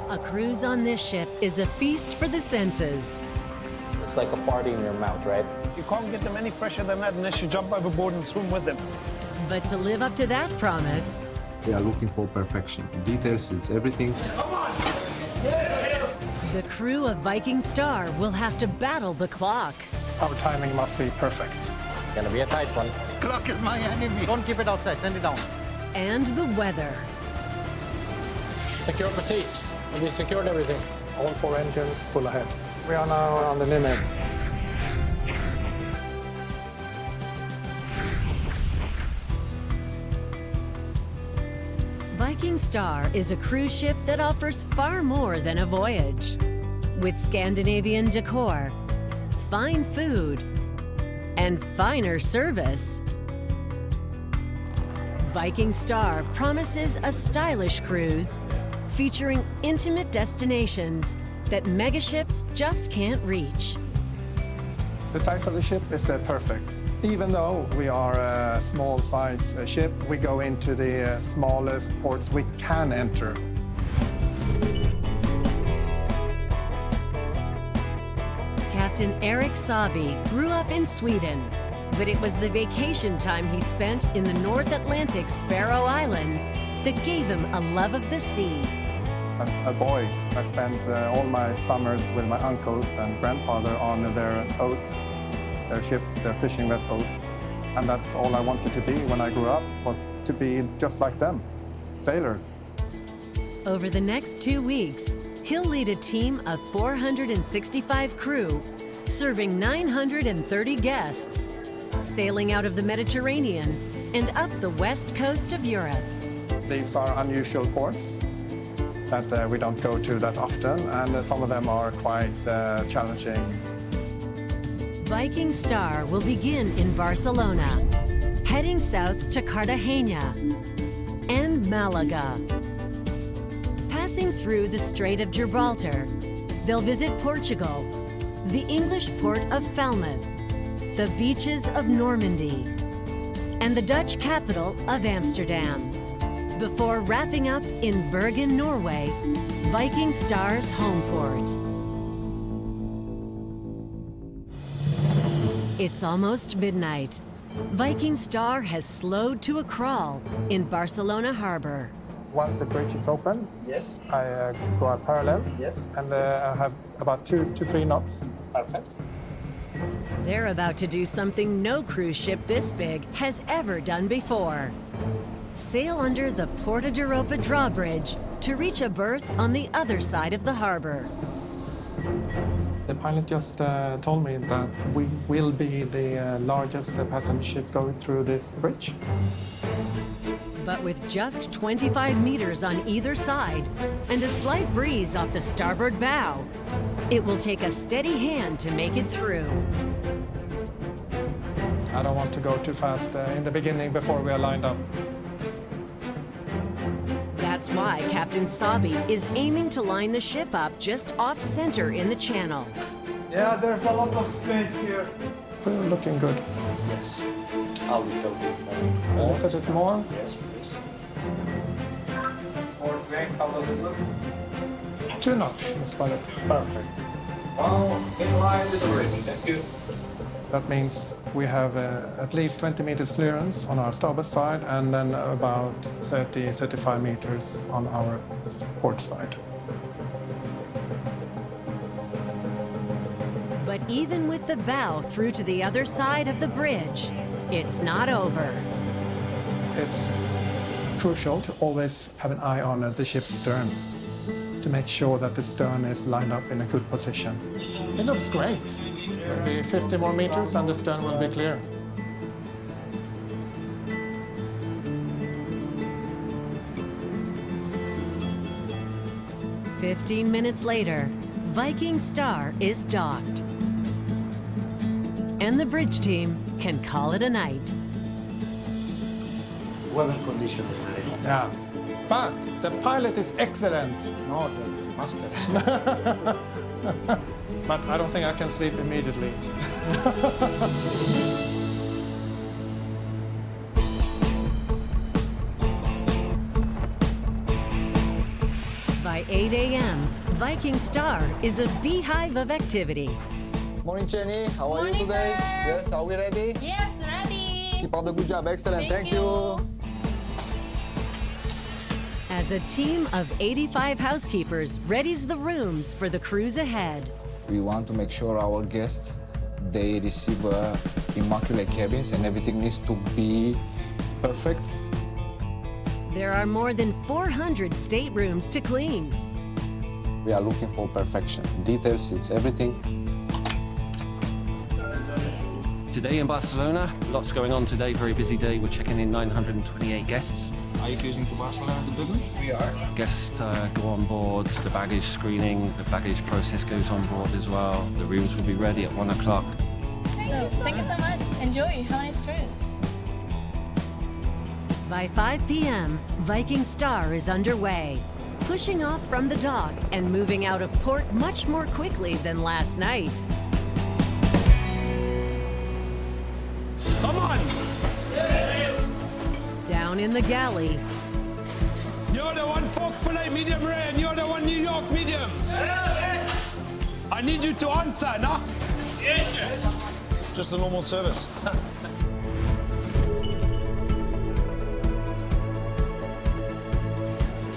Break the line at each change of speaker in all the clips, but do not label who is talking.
A cruise on this ship is a feast for the senses.
It's like a party in your mouth, right?
You can't get them any fresher than that unless you jump overboard and swim with them.
But to live up to that promise,
They are looking for perfection. Details is everything.
the crew of Viking Star will have to battle the clock.
Our timing must be perfect.
It's gonna be a tight one.
Clock is my enemy. Don't keep it outside, send it down.
And the weather.
Secure for seats. Have you secured everything?
All 4 engines full ahead.
We are now on the limit.
Viking Star is a cruise ship that offers far more than a voyage. With Scandinavian decor, fine food, and finer service, Viking Star promises a stylish cruise featuring intimate destinations that megaships just can't reach.
The size of the ship is perfect. Even though we are a small size ship, we go into the smallest ports we can enter.
Captain Eric Sabi grew up in Sweden, but it was the vacation time he spent in the North Atlantic's Faroe Islands that gave him a love of the sea.
As a boy, I spent all my summers with my uncles and grandfather on their boats, their ships, their fishing vessels. And that's all I wanted to be when I grew up, was to be just like them, sailors.
Over the next 2 weeks, he'll lead a team of 465 crew, serving 930 guests, sailing out of the Mediterranean and up the west coast of Europe.
These are unusual ports that we don't go to that often, and some of them are quite challenging.
Viking Star will begin in Barcelona, heading south to Cartagena and Malaga. Passing through the Strait of Gibraltar, they'll visit Portugal, the English port of Falmouth, the beaches of Normandy, and the Dutch capital of Amsterdam, before wrapping up in Bergen, Norway, Viking Star's home port. It's almost midnight. Viking Star has slowed to a crawl in Barcelona harbor.
Once the bridge is open,
Yes,
I go out parallel,
yes,
and I have about 2 to 3 knots.
perfect.
They're about to do something no cruise ship this big has ever done before. Sail under the Porta d'Europa drawbridge to reach a berth on the other side of the harbor.
The pilot just told me that we will be the largest passenger ship going through this bridge.
But with just 25 meters on either side and a slight breeze off the starboard bow, it will take a steady hand to make it through.
I don't want to go too fast in the beginning before we are lined up.
That's why Captain Sabi is aiming to line the ship up just off-center in the channel.
Yeah, there's a lot of space here.
We're looking good.
Yes. A little bit
A
more.
little bit more.
Yes, please. More drink, how does it look?
2 knots, Mr. Pilot.
Perfect. Well, in line with the rig, thank you.
That means we have at least 20 meters clearance on our starboard side and then about 35 meters on our port side.
But even with the bow through to the other side of the bridge, it's not over.
It's crucial to always have an eye on the ship's stern to make sure that the stern is lined up in a good position. It looks great. Maybe 50 more meters and the stern will be clear.
"15 minutes later, Viking Star is docked. And the bridge team can call it a night.
Weather condition is very hot.
Yeah. But the pilot is excellent.
No, the master.
But I don't think I can sleep immediately.
By 8 a.m., Viking Star is a beehive of activity.
Morning, Jenny. How are you
Morning,
today?
sir.
Yes, are we ready?
Yes, ready.
Keep up the good job. Excellent. Thank you.
As a team of 85 housekeepers readies the rooms for the cruise ahead.
We want to make sure our guests, they receive immaculate cabins and everything needs to be perfect.
There are more than 400 staterooms to clean.
We are looking for perfection. Details, it's everything.
Today in Barcelona, lots going on today, very busy day. We're checking in 928 guests.
Are you cruising to Barcelona to Bergen?
We are.
Guests go on board, the baggage screening, the baggage process goes on board as well. The rooms will be ready at 1 o'clock.
So, thank you so much. Enjoy. Have a nice cruise.
By 5 p.m., Viking Star is underway, pushing off from the dock and moving out of port much more quickly than last night.
Come on!
Down in the galley,
You're the one pork fillet medium rare and you're the one New York medium. I need you to answer, no? Yes, sir. Just a normal service.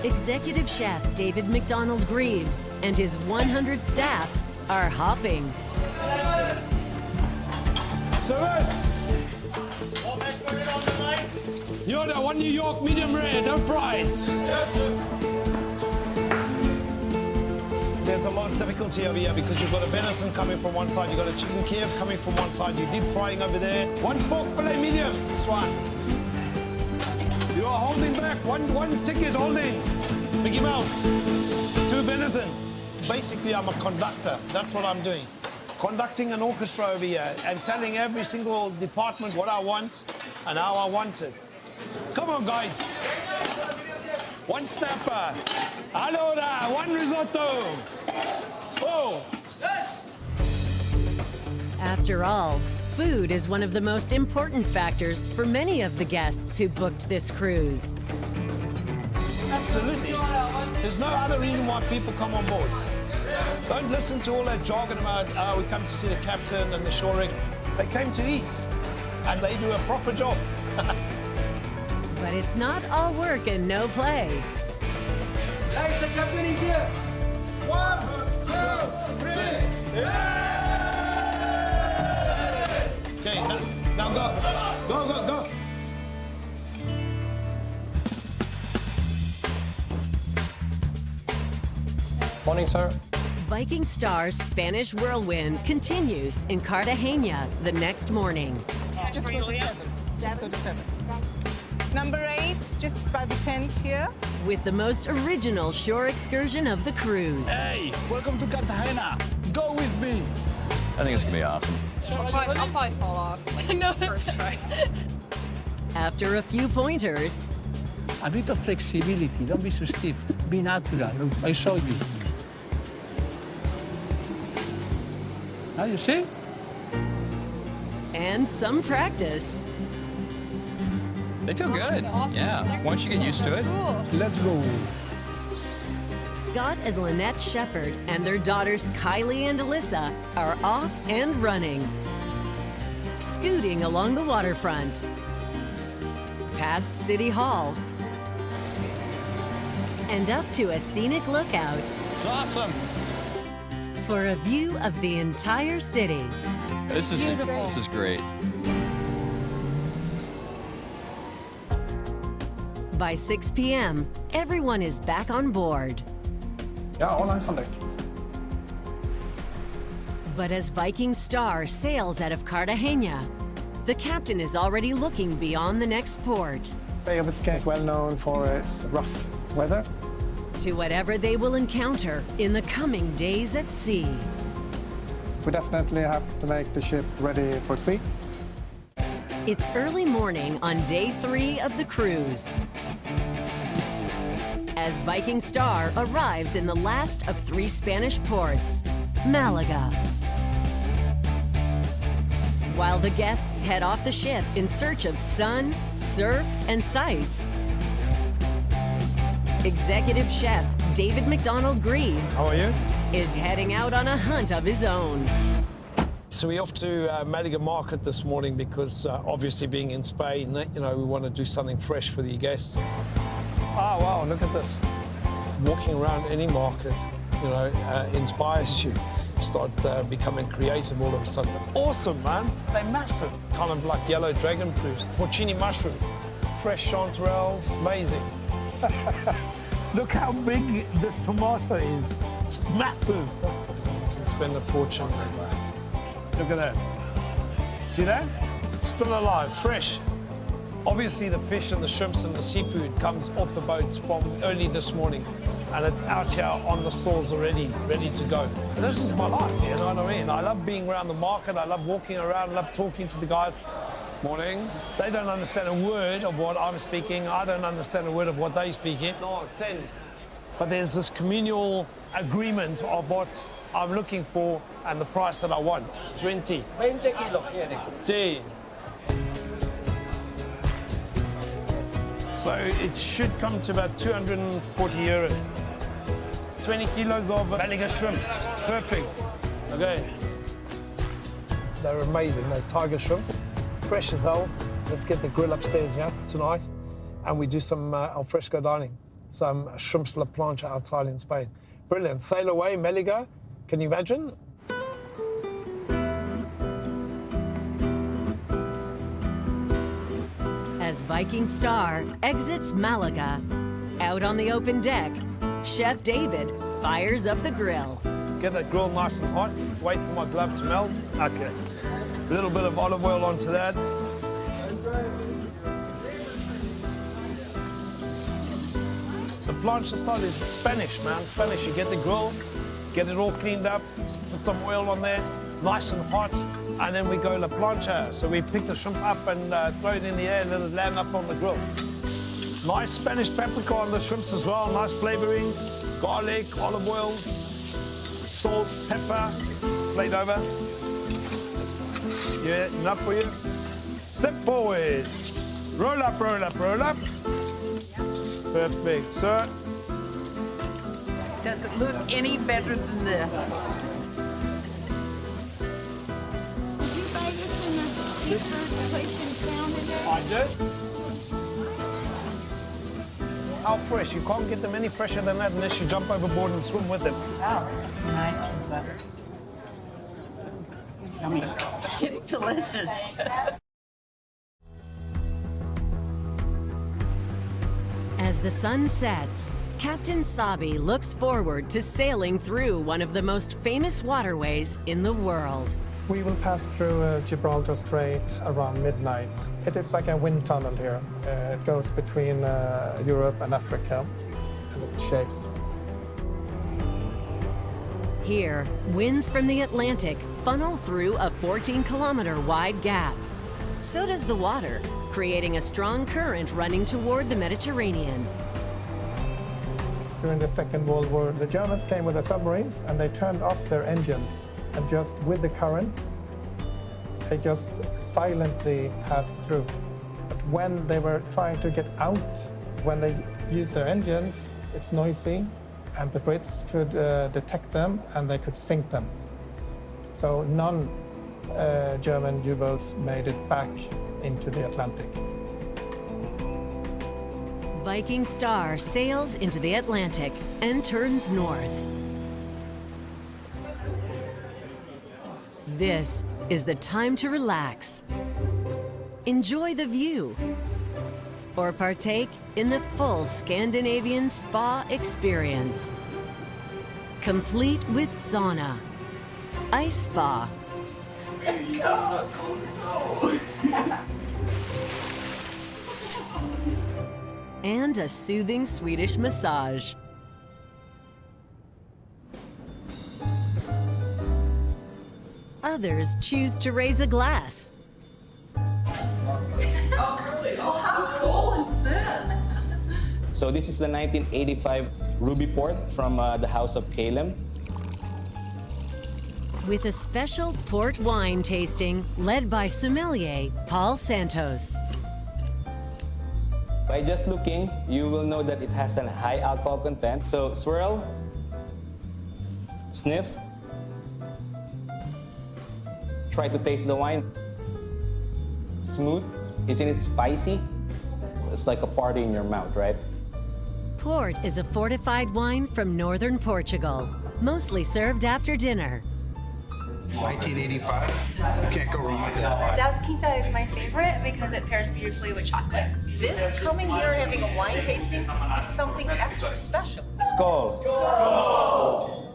Executive Chef David McDonald Greaves and his 100 staff are hopping.
Service! You're the one New York medium rare, no fries. There's a lot of difficulty over here because you've got a venison coming from one side, you've got a chicken Kiev coming from one side, you're deep frying over there. One pork fillet medium, swat. You are holding back, one ticket holding. Mickey Mouse, 2 venison. Basically, I'm a conductor. That's what I'm doing. Conducting an orchestra over here and telling every single department what I want and how I want it. Come on, guys. 1 snapper. Allora, 1 risotto. Oh.
After all, food is one of the most important factors for many of the guests who booked this cruise.
Absolutely. There's no other reason why people come on board. Don't listen to all that jargon about, we come to see the captain and the shore rig. They came to eat, and they do a proper job.
But it's not all work and no play.
Guys, the captain is here. 1, 2, 3. Okay, now go. Go, go, go.
Morning, sir.
Viking Star's Spanish whirlwind continues in Cartagena the next morning.
Just go to 7. Just go to 7. Number 8, just by the tent here.
With the most original shore excursion of the cruise.
Hey, welcome to Cartagena. Go with me.
I think it's gonna be awesome.
I'll probably fall off. No. First try.
After a few pointers,
A bit of flexibility, don't be so stiff. Be natural. I show you. Now you see?
and some practice.
They feel good. Yeah, once you get used to it.
Let's go.
Scott and Lynette Shepard and their daughters Kylie and Alyssa are off and running. Scooting along the waterfront. Past City Hall. And up to a scenic lookout.
It's awesome.
For a view of the entire city.
This is great.
By 6 p.m., everyone is back on board.
Yeah, all hands on deck.
But as Viking Star sails out of Cartagena, the captain is already looking beyond the next port.
Bay of Biscay is well known for its rough weather.
To whatever they will encounter in the coming days at sea.
We definitely have to make the ship ready for sea.
It's early morning on day 3 of the cruise. As Viking Star arrives in the last of 3 Spanish ports, Malaga. While the guests head off the ship in search of sun, surf, and sights. Executive Chef David McDonald Greaves
How are you?
is heading out on a hunt of his own.
So we're off to Malaga Market this morning because obviously being in Spain, you know, we want to do something fresh for the guests. Oh, wow, look at this. Walking around any market, you know, inspires you. Start becoming creative all of a sudden. Awesome, man. They're massive. Kind of like yellow dragon fruit. Porcini mushrooms, fresh chanterelles, amazing.
Look how big this tomato is. It's massive.
You can spend a fortune. Look at that. See that? Still alive, fresh. Obviously, the fish and the shrimps and the seafood comes off the boats from early this morning, and it's out here on the stalls already, ready to go. And this is my life, you know what I mean? I love being around the market, I love walking around, I love talking to the guys. Morning. They don't understand a word of what I'm speaking, I don't understand a word of what they're speaking. No, 10. But there's this communal agreement of what I'm looking for and the price that I want. 20.
20 kilos, quiere.
Sí. So it should come to about 240 euros. 20 kilos of Malaga shrimp. Perfect. Okay. They're amazing. They're tiger shrimps. Fresh as hell. Let's get the grill upstairs, yeah, tonight. And we do some al fresco dining. Some shrimps la plancha outside in Spain. Brilliant. Sail away, Malaga. Can you imagine?
As Viking Star exits Malaga, out on the open deck, Chef David fires up the grill.
Get that grill nice and hot. Wait for my glove to melt. Okay. A little bit of olive oil onto that. The plancha style is Spanish, man. Spanish. You get the grill, get it all cleaned up, put some oil on there, nice and hot, and then we go la plancha. So we pick the shrimp up and throw it in the air and let it land up on the grill. Nice Spanish paprika on the shrimps as well, nice flavoring, garlic, olive oil, salt, pepper, plate over. Yeah, enough for you. Step forward. Roll up, roll up, roll up. Perfect, sir.
Does it look any better than this?
Did you buy this in a cheaper place in town today?
I did. How fresh? You can't get them any fresher than that unless you jump overboard and swim with them.
Wow, this is nice and butter. Yummy. It's delicious.
As the sun sets, Captain Sabi looks forward to sailing through one of the most famous waterways in the world.
We will pass through Gibraltar Strait around midnight. It is like a wind tunnel here. It goes between Europe and Africa, and it shapes.
Here, winds from the Atlantic funnel through a 14-kilometer wide gap. So does the water, creating a strong current running toward the Mediterranean.
During the Second World War, the Germans came with the submarines and they turned off their engines. And just with the current, they just silently passed through. But when they were trying to get out, when they used their engines, it's noisy, and the Brits could detect them and they could sink them. So none German U-boats made it back into the Atlantic.
Viking Star sails into the Atlantic and turns north. This is the time to relax, enjoy the view, or partake in the full Scandinavian spa experience. Complete with sauna, ice spa, and a soothing Swedish massage. Others choose to raise a glass.
Oh, really? Oh, how cool is this?
So this is the 1985 Ruby Port from the House of Kalem.
With a special port wine tasting led by sommelier Paul Santos.
By just looking, you will know that it has a high alcohol content. So swirl, sniff, try to taste the wine. Smooth, isn't it spicy? It's like a party in your mouth, right?
Port is a fortified wine from northern Portugal, mostly served after dinner.
1985. You can't go wrong with that.
Das Quinta is my favorite because it pairs beautifully with chocolate.
This, coming here and having a wine tasting, is something extra special.
Skål!
Skål!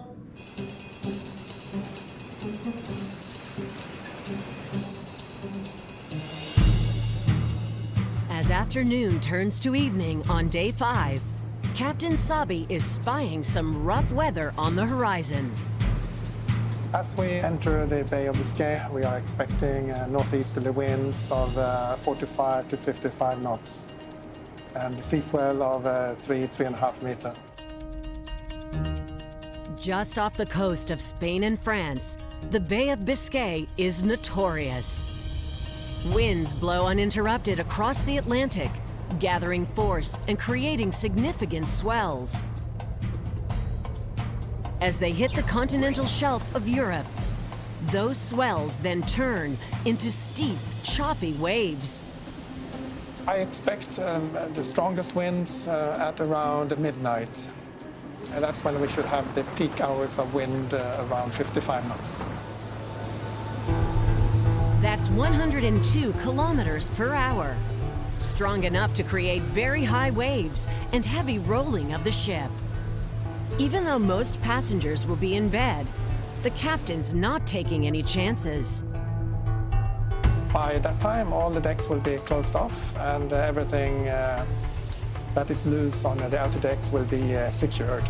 As afternoon turns to evening on day 5, Captain Sabi is spying some rough weather on the horizon.
As we enter the Bay of Biscay, we are expecting northeasterly winds of 45 to 55 knots and sea swell of 3.5 meters.
Just off the coast of Spain and France, the Bay of Biscay is notorious. Winds blow uninterrupted across the Atlantic, gathering force and creating significant swells. As they hit the continental shelf of Europe, those swells then turn into steep, choppy waves.
I expect the strongest winds at around midnight. And that's when we should have the peak hours of wind around 55 knots.
That's 102 kilometers per hour. Strong enough to create very high waves and heavy rolling of the ship. Even though most passengers will be in bed, the captain's not taking any chances.
By that time, all the decks will be closed off and everything that is loose on the outer decks will be secured.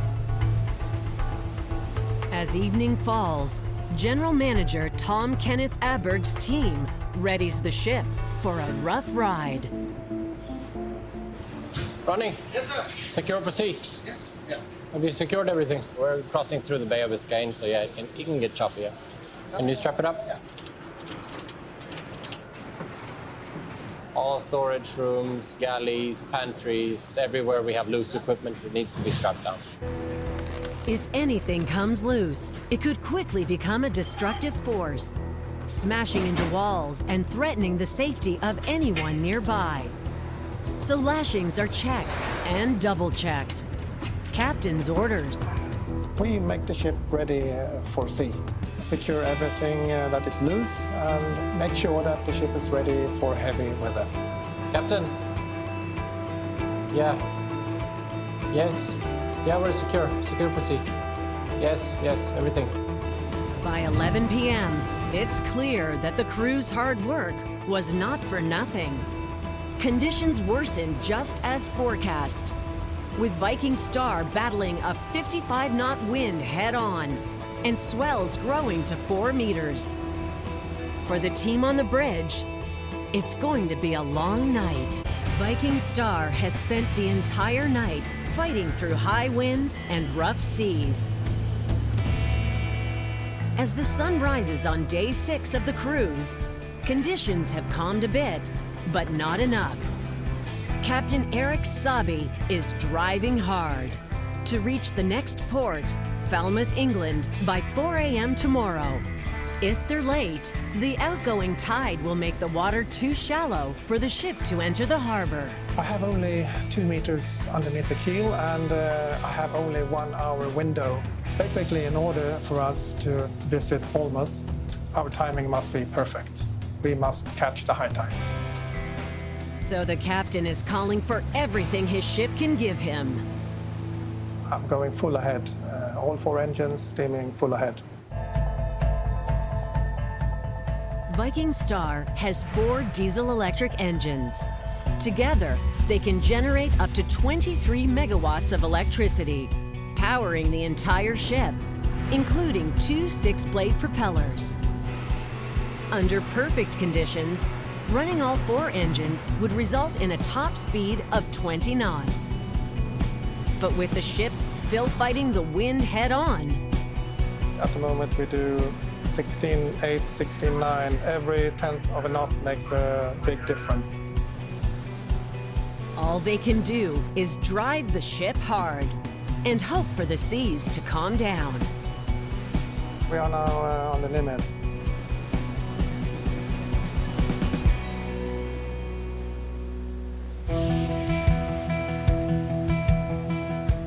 As evening falls, General Manager Tom Kenneth Aberg's team readies the ship for a rough ride.
Ronnie?
Yes, sir.
Secure for sea.
Yes. Yeah.
Have you secured everything? We're crossing through the Bay of Biscay, so yeah, it can get choppy. Yeah. Can you strap it up?
Yeah.
All storage rooms, galleys, pantries, everywhere we have loose equipment, it needs to be strapped down.
If anything comes loose, it could quickly become a destructive force, smashing into walls and threatening the safety of anyone nearby. So lashings are checked and double-checked. Captain's orders.
We make the ship ready for sea. Secure everything that is loose and make sure that the ship is ready for heavy weather.
Captain? Yeah. Yes. Yeah, we're secure. Secure for sea. Yes, everything.
By 11 p.m., it's clear that the crew's hard work was not for nothing. Conditions worsened just as forecast, with Viking Star battling a 55-knot wind head-on and swells growing to 4 meters. For the team on the bridge, it's going to be a long night. Viking Star has spent the entire night fighting through high winds and rough seas. As the sun rises on day 6 of the cruise, conditions have calmed a bit, but not enough. Captain Eric Sabi is driving hard to reach the next port, Falmouth, England, by 4 a.m. tomorrow. If they're late, the outgoing tide will make the water too shallow for the ship to enter the harbor.
I have only 2 meters underneath the keel and I have only 1 hour window. Basically, in order for us to visit Falmouth, our timing must be perfect. We must catch the high tide.
So the captain is calling for everything his ship can give him.
I'm going full ahead. All 4 engines steaming full ahead.
Viking Star has 4 diesel-electric engines. Together, they can generate up to 23 megawatts of electricity, powering the entire ship, including 2 6-blade propellers. Under perfect conditions, running all 4 engines would result in a top speed of 20 knots. But with the ship still fighting the wind head-on.
At the moment we do 16.8, 16.9. Every tenth of a knot makes a big difference.
All they can do is drive the ship hard and hope for the seas to calm down.
We are now on the limit.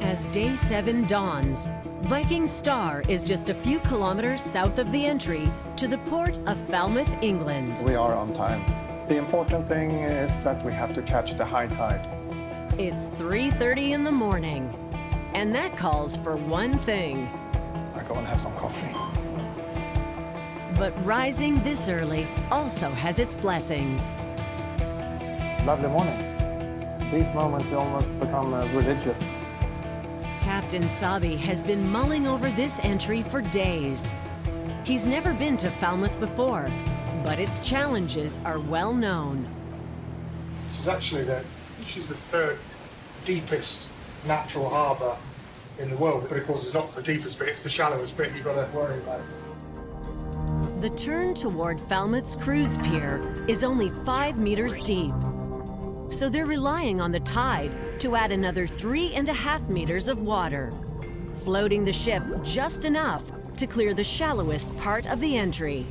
As day 7 dawns, Viking Star is just a few kilometers south of the entry to the port of Falmouth, England.
We are on time. The important thing is that we have to catch the high tide.
It's 3:30 in the morning, and that calls for one thing.
I go and have some coffee.
But rising this early also has its blessings.
Lovely morning. It's these moments you almost become religious.
Captain Sabi has been mulling over this entry for days. He's never been to Falmouth before, but its challenges are well known.
She's actually she's the third deepest natural harbour in the world, but of course it's not the deepest bit, it's the shallowest bit you've got to worry about.
The turn toward Falmouth's cruise pier is only 5 meters deep, so they're relying on the tide to add another 3.5 meters of water, floating the ship just enough to clear the shallowest part of the entry.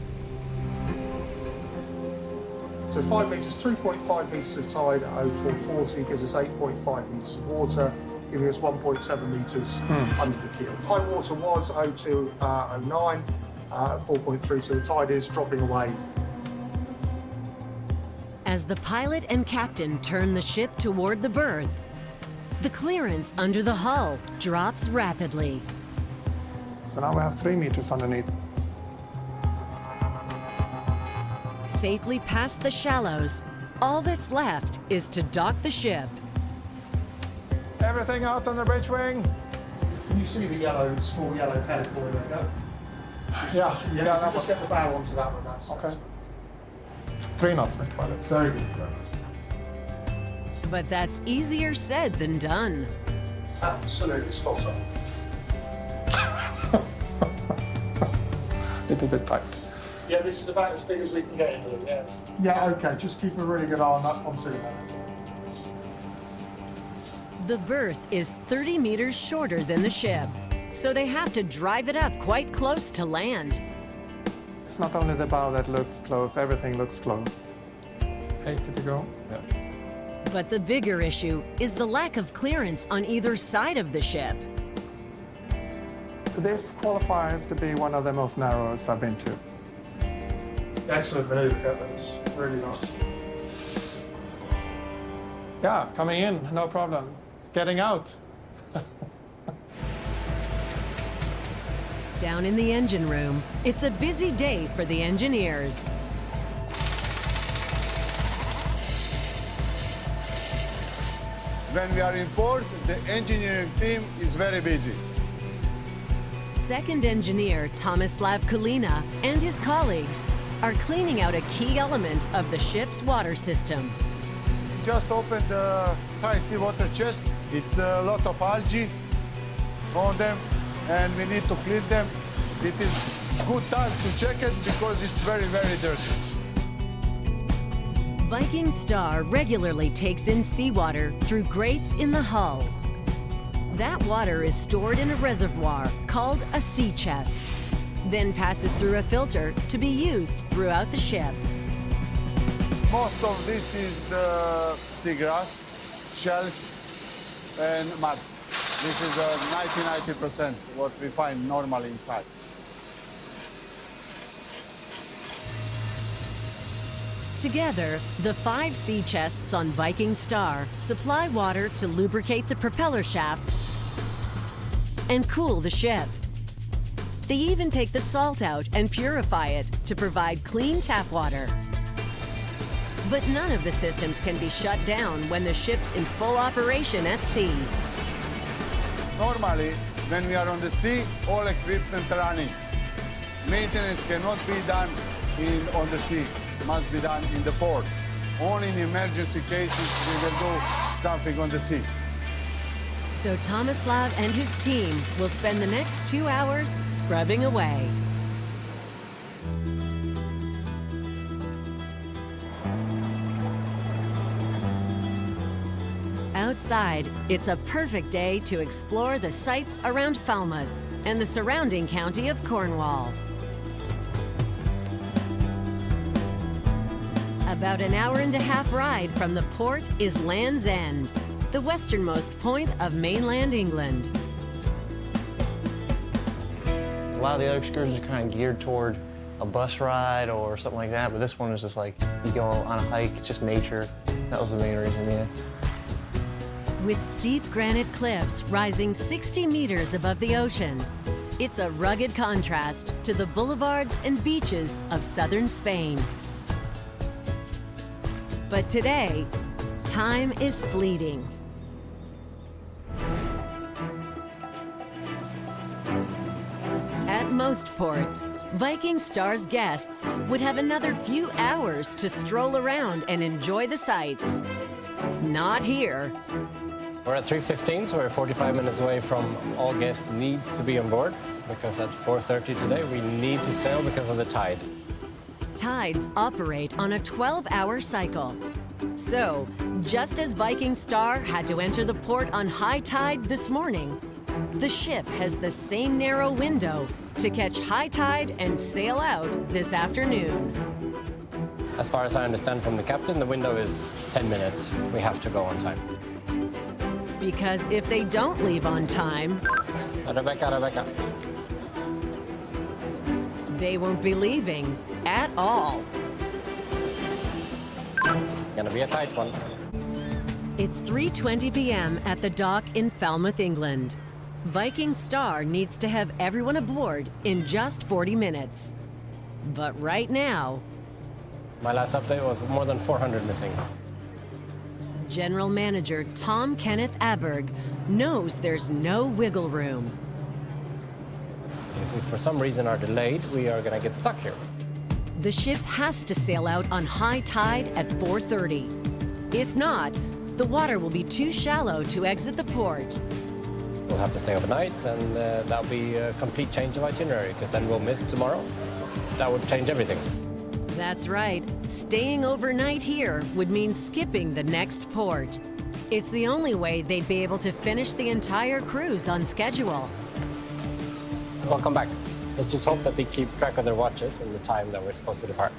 So 5 metres, 3.5 metres of tide at 0440 gives us 8.5 metres of water, giving us 1.7 metres under the keel. High water was 0209 at 4.3, so the tide is dropping away.
As the pilot and captain turn the ship toward the berth, the clearance under the hull drops rapidly.
So now we have 3 meters underneath.
Safely past the shallows, all that's left is to dock the ship.
Everything out on the bridge wing.
Can you see the small yellow pellet buoy there? Go.
Yeah, that
just get the bow onto that one. That's okay.
3 knots, Mr. Pilot.
Very good.
But that's easier said than done.
Absolutely spot on.
Little bit tight.
Yeah, this is about as big as we can get into it, yes. Yeah, okay, just keep a really good eye on that pontoon.
The berth is 30 meters shorter than the ship, so they have to drive it up quite close to land.
It's not only the bow that looks close, everything looks close. 80 to go. Yeah.
But the bigger issue is the lack of clearance on either side of the ship.
This qualifies to be one of the most narrowest I've been to.
Excellent manoeuvre, Captain. That's really nice.
Yeah, coming in, no problem. Getting out.
Down in the engine room, it's a busy day for the engineers.
When we are in port, the engineering team is very busy.
Second engineer Tomislav Kulina and his colleagues are cleaning out a key element of the ship's water system.
Just opened the high seawater chest. It's a lot of algae on them, and we need to clean them. It is good time to check it because it's very, very dirty.
Viking Star regularly takes in seawater through grates in the hull. That water is stored in a reservoir called a sea chest, then passes through a filter to be used throughout the ship.
Most of this is the seagrass, shells, and mud. This is 90% what we find normally inside.
Together, the 5 sea chests on Viking Star supply water to lubricate the propeller shafts and cool the ship. They even take the salt out and purify it to provide clean tap water. But none of the systems can be shut down when the ship's in full operation at sea.
Normally, when we are on the sea, all equipment running. Maintenance cannot be done on the sea. It must be done in the port. Only in emergency cases we will do something on the sea.
So Tomislav and his team will spend the next 2 hours scrubbing away. outside, it's a perfect day to explore the sights around Falmouth and the surrounding county of Cornwall. About an hour-and-a-half ride from the port is Land's End, the westernmost point of mainland England.
A lot of the other excursions are kind of geared toward a bus ride or something like that, but this one is just like you go on a hike, it's just nature. That was the main reason, yeah.
With steep granite cliffs rising 60 meters above the ocean, it's a rugged contrast to the boulevards and beaches of southern Spain. But today, time is fleeting. At most ports, Viking Star's guests would have another few hours to stroll around and enjoy the sights. Not here.
We're at 3:15, so we're 45 minutes away from all guests needs to be on board, because at 4:30 today we need to sail because of the tide.
Tides operate on a 12-hour cycle. So, just as Viking Star had to enter the port on high tide this morning, the ship has the same narrow window to catch high tide and sail out this afternoon.
As far as I understand from the captain, the window is 10 minutes. We have to go on time.
Because if they don't leave on time,
Rebecca.
they won't be leaving at all.
It's gonna be a tight one.
It's 3:20 p.m. at the dock in Falmouth, England. Viking Star needs to have everyone aboard in just 40 minutes. But right now,
My last update was more than 400 missing.
General Manager Tom Kenneth Aberg knows there's no wiggle room.
If we for some reason are delayed, we are gonna get stuck here.
The ship has to sail out on high tide at 4:30. If not, the water will be too shallow to exit the port.
We'll have to stay overnight, and that'll be a complete change of itinerary, because then we'll miss tomorrow. That would change everything.
That's right. Staying overnight here would mean skipping the next port. It's the only way they'd be able to finish the entire cruise on schedule.
Welcome back. Let's just hope that they keep track of their watches and the time that we're supposed to depart.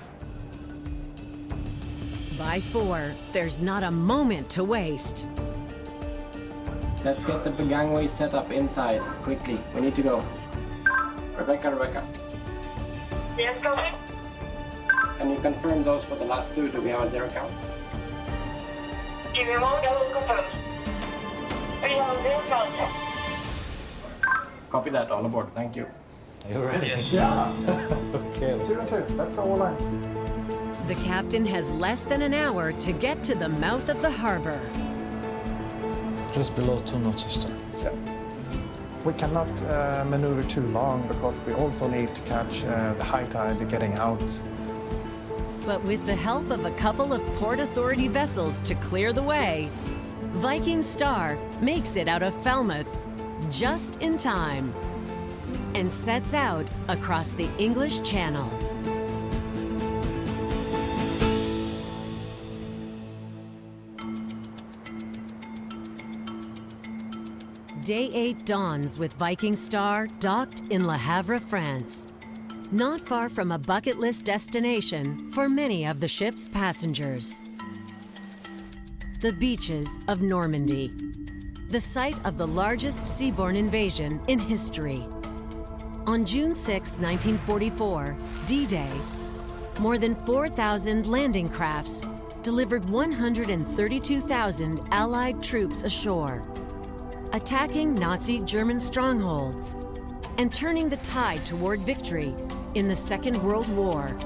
By 4, there's not a moment to waste.
Let's get the gangway set up inside, quickly. We need to go. Rebecca.
Yes, go ahead.
Can you confirm those for the last two? Do we have a zero count?
Give me a moment, I will confirm. We have a zero count.
Copy that, all aboard. Thank you.
Are you ready?
Yeah.
Okay.
2 and 2. Let's go all lines.
The captain has less than an hour to get to the mouth of the harbor.
Just below 2 knots astern.
Yeah. We cannot maneuver too long because we also need to catch the high tide getting out.
But with the help of a couple of Port Authority vessels to clear the way, Viking Star makes it out of Falmouth just in time and sets out across the English Channel. Day 8 dawns with Viking Star docked in Le Havre, France. Not far from a bucket list destination for many of the ship's passengers. The beaches of Normandy, the site of the largest seaborne invasion in history. On June 6, 1944, D-Day, more than 4,000 landing crafts delivered 132,000 Allied troops ashore, attacking Nazi German strongholds and turning the tide toward victory in the Second World War.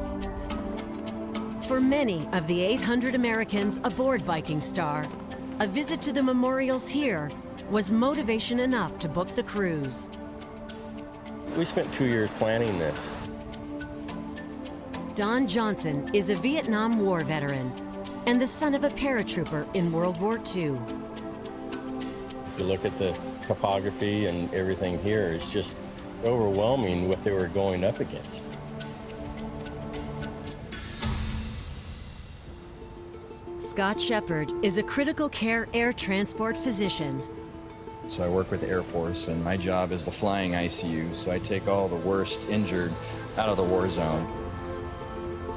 For many of the 800 Americans aboard Viking Star, a visit to the memorials here was motivation enough to book the cruise.
We spent 2 years planning this.
Don Johnson is a Vietnam War veteran and the son of a paratrooper in World War II.
You look at the topography and everything here, it's just overwhelming what they were going up against.
Scott Shepard is a critical care air transport physician.
So I work with the Air Force, and my job is the flying ICU, so I take all the worst injured out of the war zone.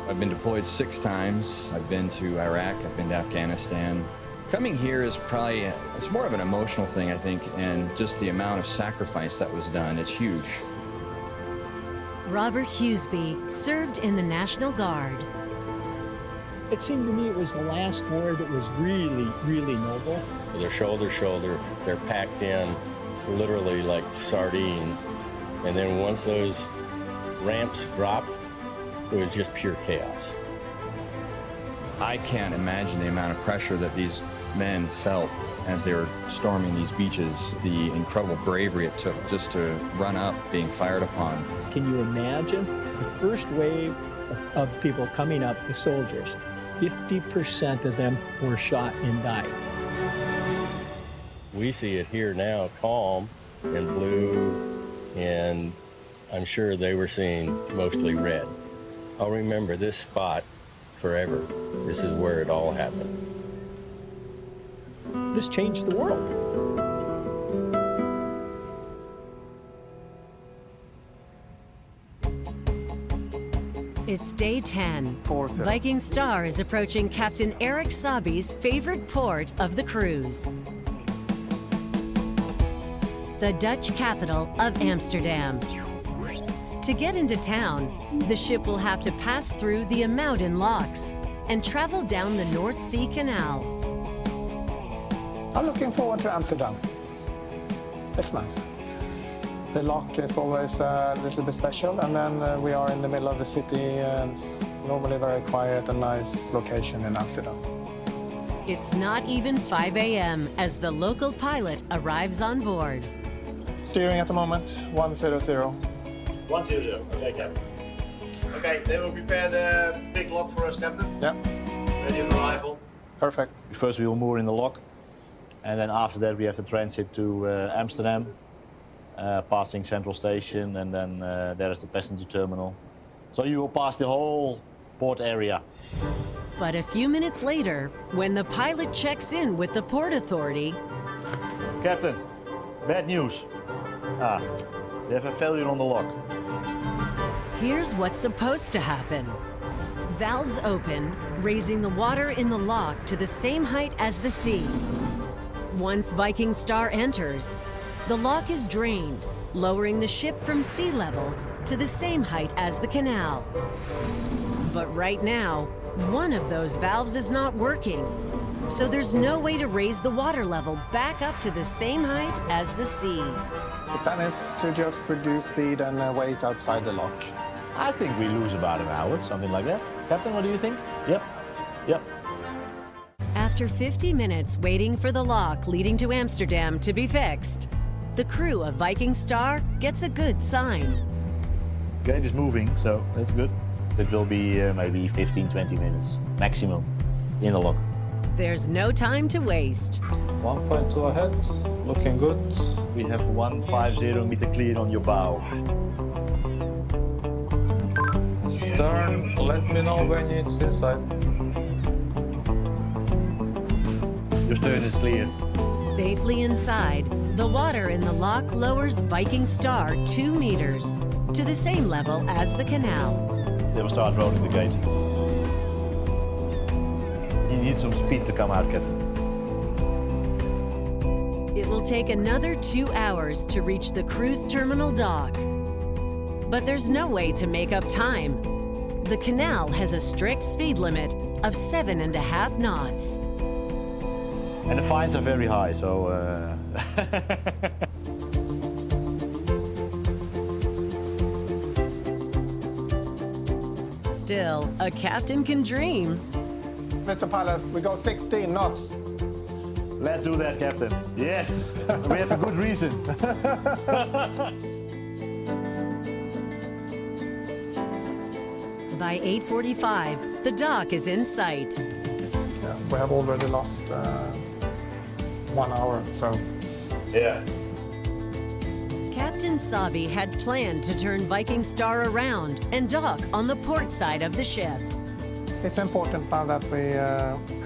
I've been deployed 6 times. I've been to Iraq, I've been to Afghanistan. Coming here is probably, it's more of an emotional thing, I think, and just the amount of sacrifice that was done, it's huge.
Robert Hughesby served in the National Guard.
It seemed to me it was the last war that was really, really noble.
They're shoulder to shoulder, they're packed in literally like sardines. And then once those ramps dropped, it was just pure chaos.
I can't imagine the amount of pressure that these men felt as they were storming these beaches, the incredible bravery it took just to run up being fired upon.
Can you imagine the first wave of people coming up, the soldiers? 50% of them were shot and died.
We see it here now, calm and blue, and I'm sure they were seeing mostly red. I'll remember this spot forever. This is where it all happened.
This changed the world.
It's day 10.
4-7.
Viking Star is approaching Captain Eric Sabi's favorite port of the cruise, the Dutch capital of Amsterdam. To get into town, the ship will have to pass through the Amouden locks and travel down the North Sea Canal.
I'm looking forward to Amsterdam. It's nice. The lock is always a little bit special, and then we are in the middle of the city, and normally very quiet and nice location in Amsterdam.
It's not even 5 a.m. as the local pilot arrives on board.
Steering at the moment, 100.
100, okay, Captain. Okay, they will prepare the big lock for us, Captain.
Yeah.
Ready on arrival.
Perfect.
First we will moor in the lock, and then after that we have to transit to Amsterdam, passing Central Station, and then there is the passenger terminal. So you will pass the whole port area.
But a few minutes later, when the pilot checks in with the Port Authority...
Captain, bad news. They have a failure on the lock.
Here's what's supposed to happen. Valves open, raising the water in the lock to the same height as the sea. Once Viking Star enters, the lock is drained, lowering the ship from sea level to the same height as the canal. But right now, one of those valves is not working, so there's no way to raise the water level back up to the same height as the sea.
The plan is to just reduce speed and wait outside the lock.
I think we lose about an hour, something like that. Captain, what do you think? Yep.
After 50 minutes waiting for the lock leading to Amsterdam to be fixed, the crew of Viking Star gets a good sign.
Okay, it is moving, so that's good. It will be maybe 15-20 minutes maximum in the lock.
There's no time to waste.
1.2 ahead, looking good. We have 150 meter clear on your bow.
Stern, let me know when it's inside.
Your stern is clear.
Safely inside, the water in the lock lowers Viking Star 2 meters to the same level as the canal.
They will start rolling the gate. You need some speed to come out, Captain.
It will take another 2 hours to reach the cruise terminal dock. But there's no way to make up time. The canal has a strict speed limit of 7.5 knots.
And the fines are very high, so...
Still, a captain can dream.
Mr. Pilot, we go 16 knots.
Let's do that, Captain. Yes, we have a good reason.
By 8:45, the dock is in sight.
Yeah, we have already lost 1 hour, so...
Yeah.
Captain Sabi had planned to turn Viking Star around and dock on the port side of the ship.
It's important now that we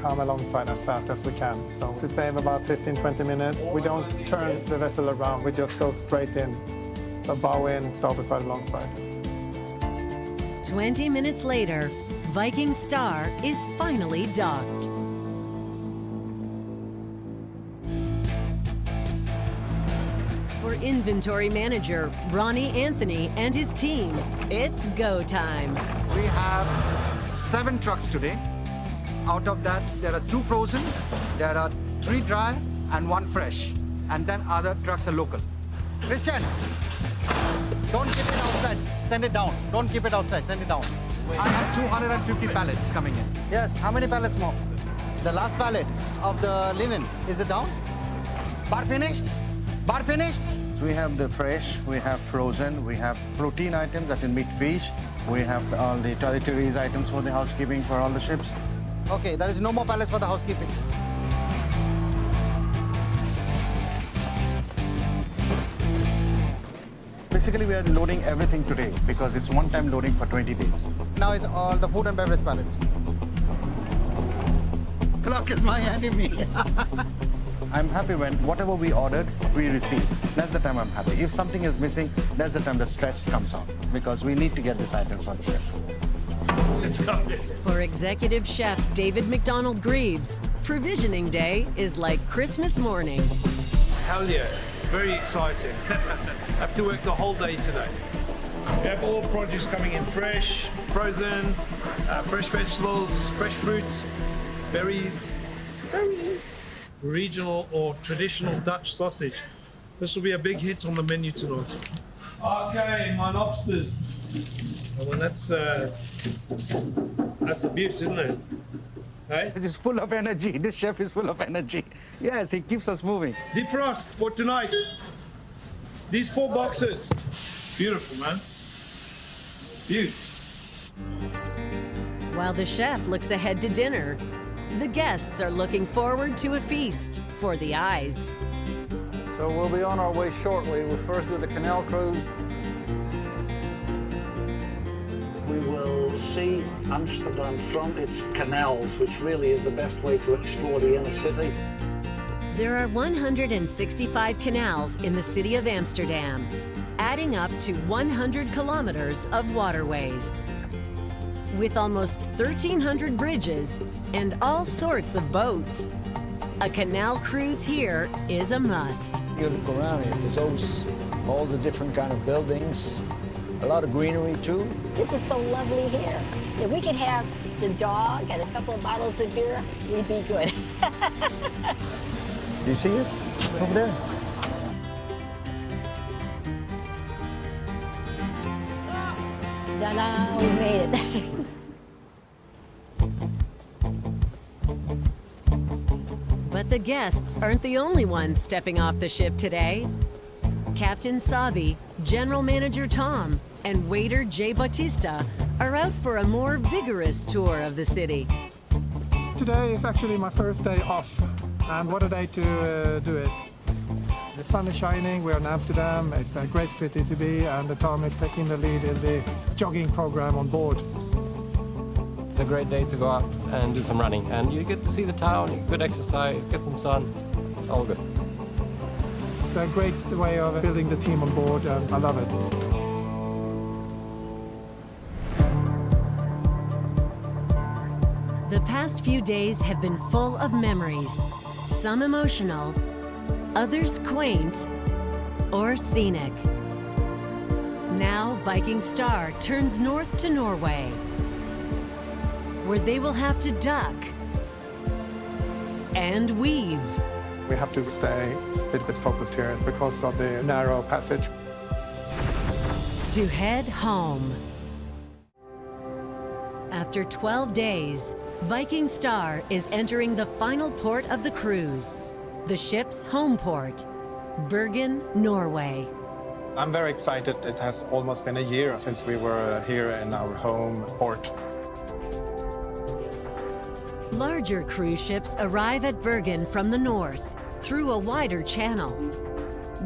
come alongside as fast as we can. So to save about 15-20 minutes, we don't turn the vessel around, we just go straight in. So bow in, starboard side, alongside.
20 minutes later, Viking Star is finally docked. For inventory manager Ronnie Anthony and his team, it's go time.
We have 7 trucks today. Out of that, there are 2 frozen, there are 3 dry, and 1 fresh. And then other trucks are local. Christian, don't keep it outside. Send it down. Don't keep it outside. Send it down. I have 250 pallets coming in. Yes, how many pallets more? The last pallet of the linen, is it down? Bar finished? Bar finished? We have the fresh, we have frozen, we have protein items, that is meat, fish. We have all the toiletries items for the housekeeping for all the ships. Okay, there is no more pallets for the housekeeping. Basically, we are loading everything today because it's one-time loading for 20 days. Now it's all the food and beverage pallets. Clock is my enemy. I'm happy when whatever we ordered, we receive. That's the time I'm happy. If something is missing, that's the time the stress comes on because we need to get these items for the chef.
For executive chef David McDonald Greaves, provisioning day is like Christmas morning.
Hell yeah, very exciting. Have to work the whole day today. We have all produce coming in fresh, frozen, fresh vegetables, fresh fruits, berries, regional or traditional Dutch sausage. This will be a big hit on the menu tonight. Okay, my lobsters. Well, that's abuse, isn't it? Hey?
It is full of energy. This chef is full of energy. Yes, he keeps us moving.
Defrost for tonight. These 4 boxes. Beautiful, man. Beaut.
While the chef looks ahead to dinner, the guests are looking forward to a feast for the eyes.
So we'll be on our way shortly. We'll first do the canal cruise. We will see Amsterdam from its canals, which really is the best way to explore the inner city.
There are 165 canals in the city of Amsterdam, adding up to 100 kilometers of waterways. With almost 1,300 bridges and all sorts of boats, a canal cruise here is a must.
You look around here, there's always all the different kind of buildings, a lot of greenery too.
This is so lovely here. If we could have the dog and a couple of bottles of beer, we'd be good.
Do you see it over there?
Ta-da, we made it.
But the guests aren't the only ones stepping off the ship today. Captain Sabi, General Manager Tom, and waiter Jay Bautista are out for a more vigorous tour of the city.
Today is actually my first day off, and what a day to do it. The sun is shining, we're in Amsterdam, it's a great city to be, and Tom is taking the lead in the jogging program on board.
It's a great day to go out and do some running, and you get to see the town, good exercise, get some sun, it's all good.
It's a great way of building the team on board, and I love it.
The past few days have been full of memories, some emotional, others quaint or scenic. Now Viking Star turns north to Norway, where they will have to duck and weave.
We have to stay a little bit focused here because of the narrow passage.
To head home. After 12 days, Viking Star is entering the final port of the cruise, the ship's home port, Bergen, Norway.
I'm very excited. It has almost been a year since we were here in our home port.
Larger cruise ships arrive at Bergen from the north through a wider channel.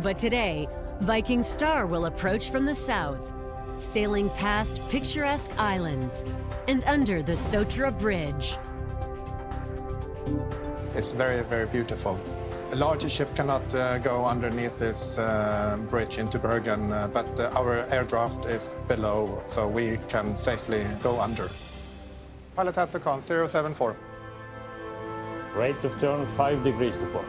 But today, Viking Star will approach from the south, sailing past picturesque islands and under the Sotra Bridge.
It's very, very beautiful. A larger ship cannot go underneath this bridge into Bergen, but our air draft is below, so we can safely go under. Pilot has the con 074.
Rate of turn 5 degrees to port.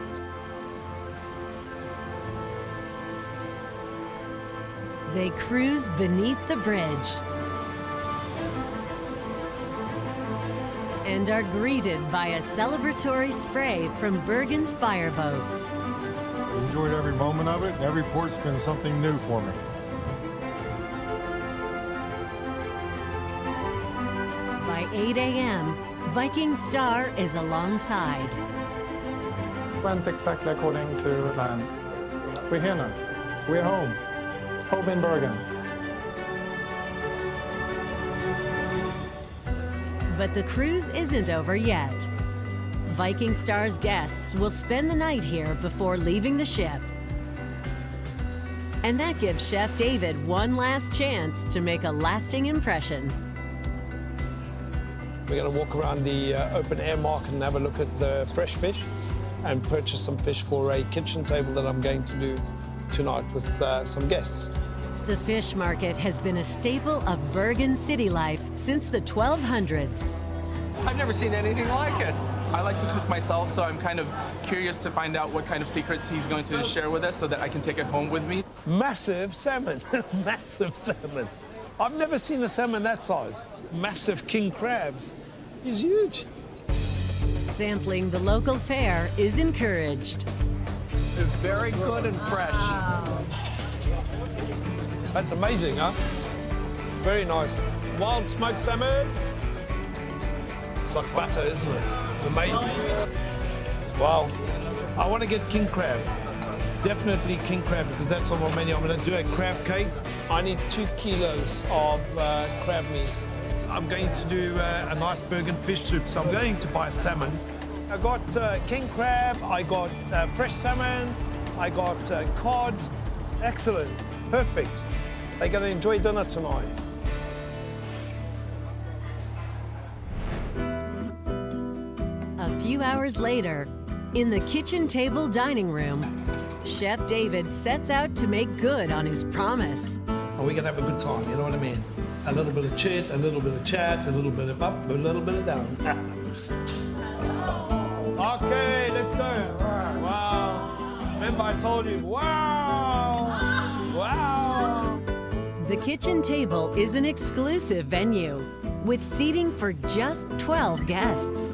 They cruise beneath the bridge and are greeted by a celebratory spray from Bergen's fireboats.
Enjoyed every moment of it, and every port's been something new for me.
By 8 a.m., Viking Star is alongside.
Went exactly according to plan. We're here now. We're home. Home in Bergen.
But the cruise isn't over yet. Viking Star's guests will spend the night here before leaving the ship. And that gives Chef David one last chance to make a lasting impression.
We're going to walk around the open air market and have a look at the fresh fish and purchase some fish for a kitchen table that I'm going to do tonight with some guests.
The fish market has been a staple of Bergen city life since the 1200s.
I've never seen anything like it. I like to cook myself, so I'm kind of curious to find out what kind of secrets he's going to share with us so that I can take it home with me.
Massive salmon, massive salmon. I've never seen a salmon that size. Massive king crabs. He's huge.
Sampling the local fare is encouraged.
It's very good and fresh. That's amazing, huh? Very nice. Wild smoked salmon. It's like butter, isn't it? It's amazing. Wow. I want to get king crab. Definitely king crab, because that's on my menu. I'm going to do a crab cake. I need 2 kilos of crab meat. I'm going to do a nice Bergen fish soup, so I'm going to buy salmon. I got king crab, I got fresh salmon, I got cod. Excellent, perfect. They're going to enjoy dinner tonight.
A few hours later, in the kitchen table dining room, Chef David sets out to make good on his promise.
Are we going to have a good time, you know what I mean? A little bit of chit, a little bit of chat, a little bit of up, a little bit of down. Okay, let's go. Wow. Remember I told you, wow. Wow.
The kitchen table is an exclusive venue with seating for just 12 guests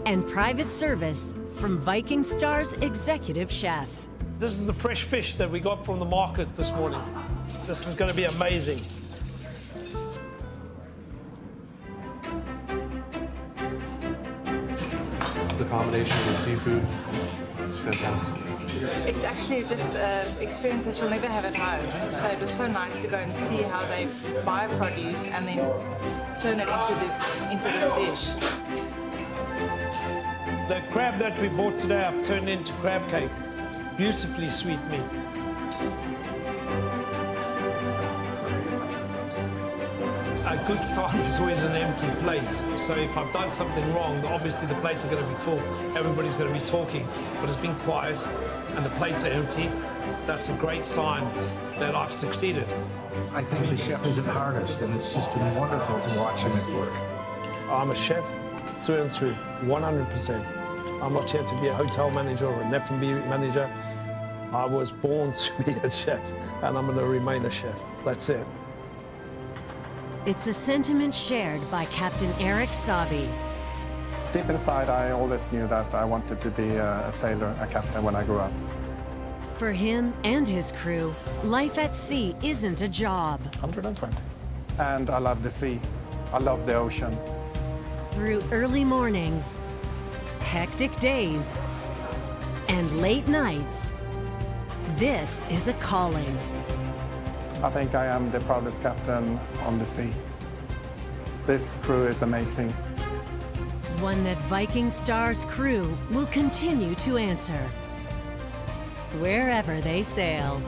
and private service from Viking Star's executive chef.
This is the fresh fish that we got from the market this morning. This is going to be amazing.
The combination of the seafood is fantastic.
It's actually just an experience that you'll never have at home. So it was so nice to go and see how they buy produce and then turn it into this dish.
The crab that we bought today I've turned into crab cake. Beautifully sweet meat. A good sign is always an empty plate. So if I've done something wrong, obviously the plates are going to be full. Everybody's going to be talking, but it's been quiet and the plates are empty. That's a great sign that I've succeeded.
I think the chef is an artist, and it's just been wonderful to watch him at work.
I'm a chef through and through, 100%. I'm not here to be a hotel manager or an F&B manager. I was born to be a chef, and I'm going to remain a chef. That's it.
It's a sentiment shared by Captain Eric Sabi.
Deep inside, I always knew that I wanted to be a sailor, a captain when I grew up.
For him and his crew, life at sea isn't a job.
120.
And I love the sea. I love the ocean.
Through early mornings, hectic days, and late nights, this is a calling.
I think I am the proudest captain on the sea. This crew is amazing.
One that Viking Star's crew will continue to answer wherever they sail.